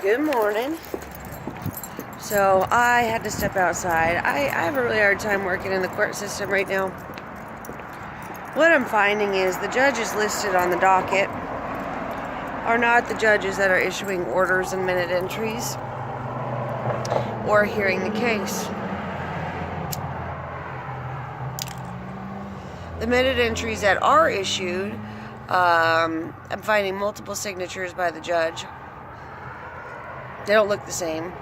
Good morning. So I had to step outside. I have a really hard time working in the court system right now. What I'm finding is the judges listed on the docket are not the judges that are issuing orders and minute entries or hearing the case. The minute entries that are issued, I'm finding multiple signatures by the judge. They don't look the same.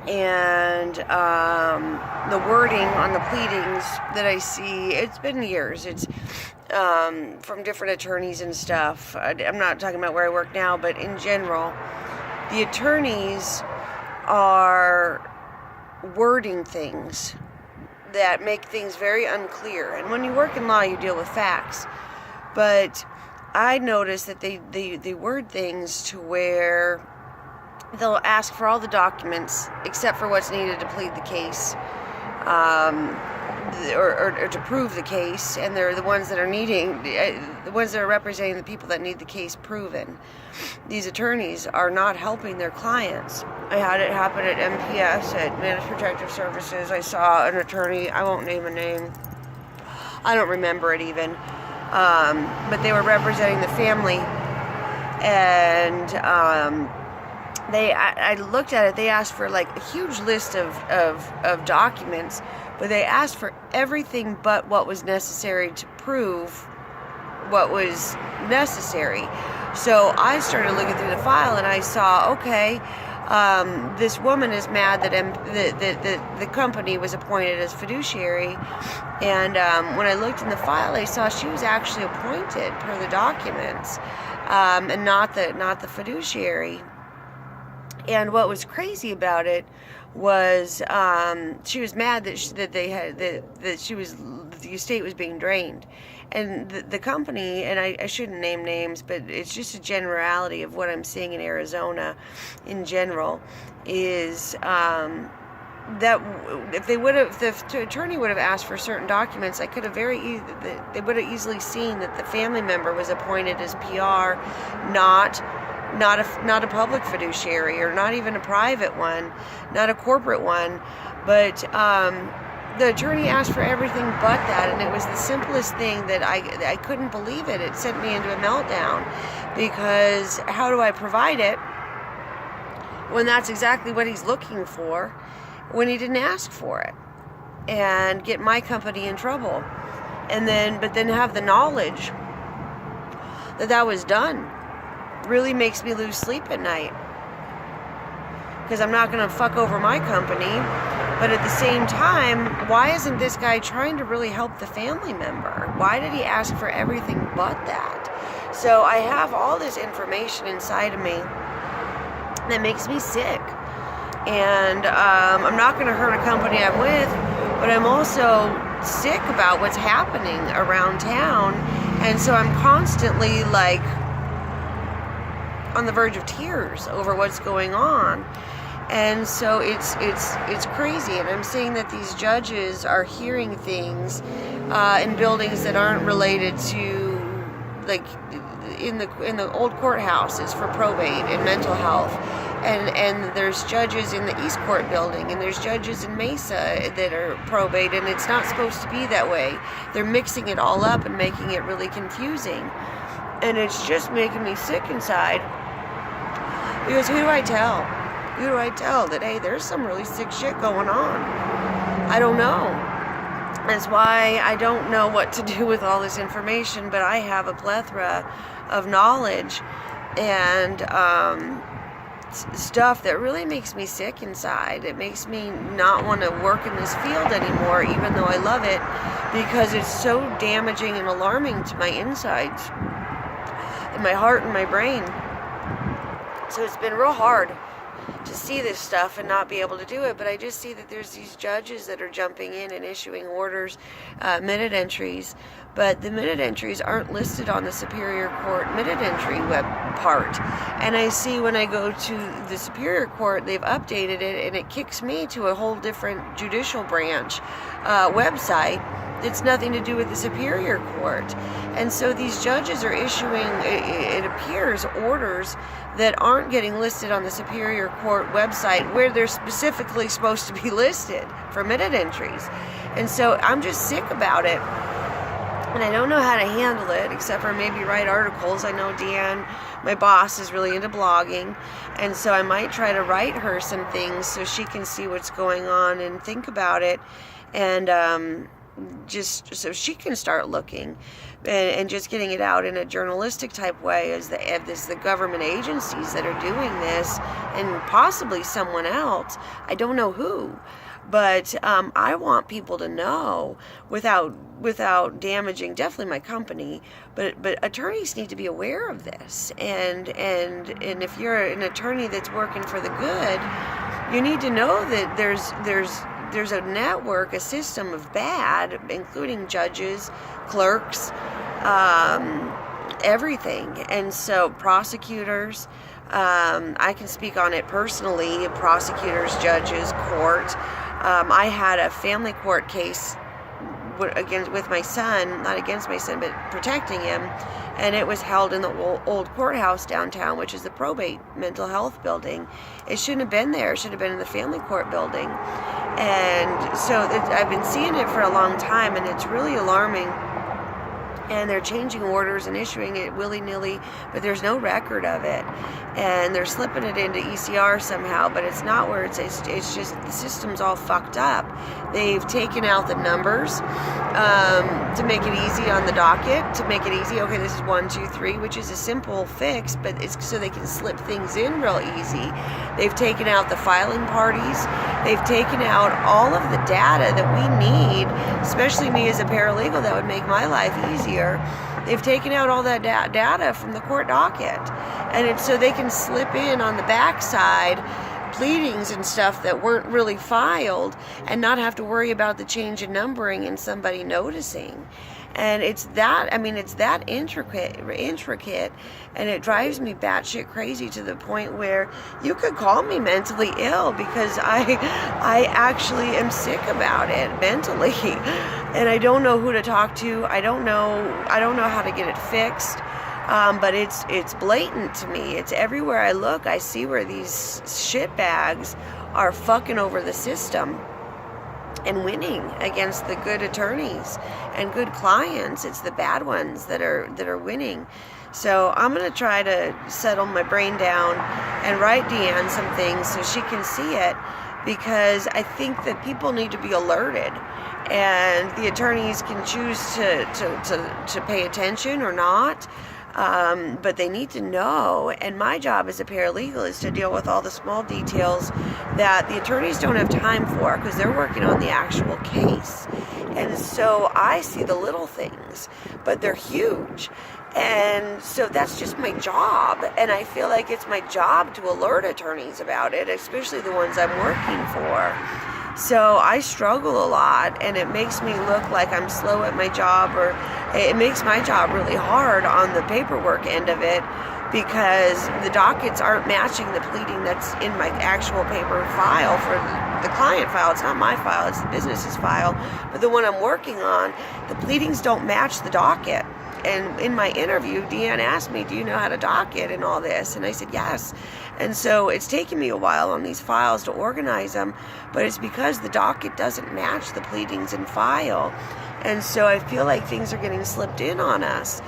And the wording on the pleadings that I see, it's been years. It's from different attorneys and stuff. I'm not talking about where I work now, but in general, the attorneys are wording things that make things very unclear. And when you work in law, you deal with facts. But I noticed that they word things to where they'll ask for all the documents except for what's needed to plead the case, or to prove the case, and they're the ones that are the ones that are representing the people that need the case proven. These attorneys are not helping their clients. I had it happen at MPS, at Managed Protective Services. I saw an attorney, I won't name a name, I don't remember it even, but they were representing the family, and I looked at it. They asked for like a huge list of documents, but they asked for everything but what was necessary to prove what was necessary. So I started looking through the file and I saw, okay, this woman is mad that the company was appointed as fiduciary, and when I looked in the file, I saw she was actually appointed per the documents, and not the fiduciary. And what was crazy about it was she was mad that the estate was being drained, and the company, and I shouldn't name names, but it's just a generality of what I'm seeing in Arizona in general, is that if the attorney would have asked for certain documents, I could have they would have easily seen that the family member was appointed as PR, not a public fiduciary, or not even a private one, not a corporate one, but the attorney asked for everything but that, and it was the simplest thing that I couldn't believe it. It sent me into a meltdown, because how do I provide it when that's exactly what he's looking for, when he didn't ask for it, and get my company in trouble, but then have the knowledge that was done. Really makes me lose sleep at night, because I'm not going to fuck over my company, but at the same time, why isn't this guy trying to really help the family member? Why did he ask for everything but that? So I have all this information inside of me that makes me sick, and I'm not going to hurt a company I'm with, but I'm also sick about what's happening around town, and so I'm constantly like on the verge of tears over what's going on. And so it's crazy, and I'm seeing that these judges are hearing things in buildings that aren't related to, like in the old courthouses for probate and mental health, and there's judges in the East Court building, and there's judges in Mesa that are probate, and it's not supposed to be that way. They're mixing it all up and making it really confusing, and it's just making me sick inside. Because who do I tell? Who do I tell that, hey, there's some really sick shit going on? I don't know. That's why I don't know what to do with all this information, but I have a plethora of knowledge and stuff that really makes me sick inside. It makes me not want to work in this field anymore, even though I love it, because it's so damaging and alarming to my insides, and my heart and my brain. So it's been real hard to see this stuff and not be able to do it, but I just see that there's these judges that are jumping in and issuing orders, minute entries, but the minute entries aren't listed on the Superior Court minute entry web part. And I see when I go to the Superior Court, they've updated it, and it kicks me to a whole different judicial branch website. It's nothing to do with the Superior Court. And so these judges are issuing, it appears orders that aren't getting listed on the Superior Court website where they're specifically supposed to be listed for minute entries. And so I'm just sick about it. And I don't know how to handle it, except for maybe write articles. I know Deanne, my boss, is really into blogging, and so I might try to write her some things so she can see what's going on and think about it, and just so she can start looking and just getting it out in a journalistic type way as the government agencies that are doing this, and possibly someone else. I don't know who. But I want people to know without damaging definitely my company. But attorneys need to be aware of this. And if you're an attorney that's working for the good, you need to know that there's a network, a system of bad, including judges, clerks, everything. And so prosecutors. I can speak on it personally. Prosecutors, judges, court. I had a family court case with my son, not against my son, but protecting him, and it was held in the old courthouse downtown, which is the probate mental health building. It shouldn't have been there. It should have been in the family court building. And so I've been seeing it for a long time, and it's really alarming. And they're changing orders and issuing it willy-nilly, but there's no record of it. And they're slipping it into ECR somehow, but it's not where it's just the system's all fucked up. They've taken out the numbers to make it easy on the docket, to make it easy. Okay, this is 1, 2, 3, which is a simple fix, but it's so they can slip things in real easy. They've taken out the filing parties. They've taken out all of the data that we need, especially me as a paralegal, that would make my life easier. They've taken out all that data from the court docket, and it's so they can slip in on the backside pleadings and stuff that weren't really filed, and not have to worry about the change in numbering and somebody noticing. And it's that intricate, and it drives me batshit crazy to the point where you could call me mentally ill, because I actually am sick about it mentally, and I don't know who to talk to. I don't know how to get it fixed. But it's blatant to me. It's everywhere I look. I see where these shitbags are fucking over the system and winning against the good attorneys and good clients. It's the bad ones that are winning. So I'm going to try to settle my brain down and write Deanne some things so she can see it, because I think that people need to be alerted, and the attorneys can choose to pay attention or not. But they need to know, and my job as a paralegal is to deal with all the small details that the attorneys don't have time for, because they're working on the actual case. And so I see the little things, but they're huge. And so that's just my job, and I feel like it's my job to alert attorneys about it, especially the ones I'm working for. So I struggle a lot, and it makes me look like I'm slow at my job, or it makes my job really hard on the paperwork end of it, because the dockets aren't matching the pleading that's in my actual paper file for the client file. It's not my file, it's the business's file. But the one I'm working on, the pleadings don't match the docket. And in my interview, Deanne asked me, do you know how to docket and all this? And I said, yes. And so it's taken me a while on these files to organize them, but it's because the docket doesn't match the pleadings in file. And so I feel like things are getting slipped in on us.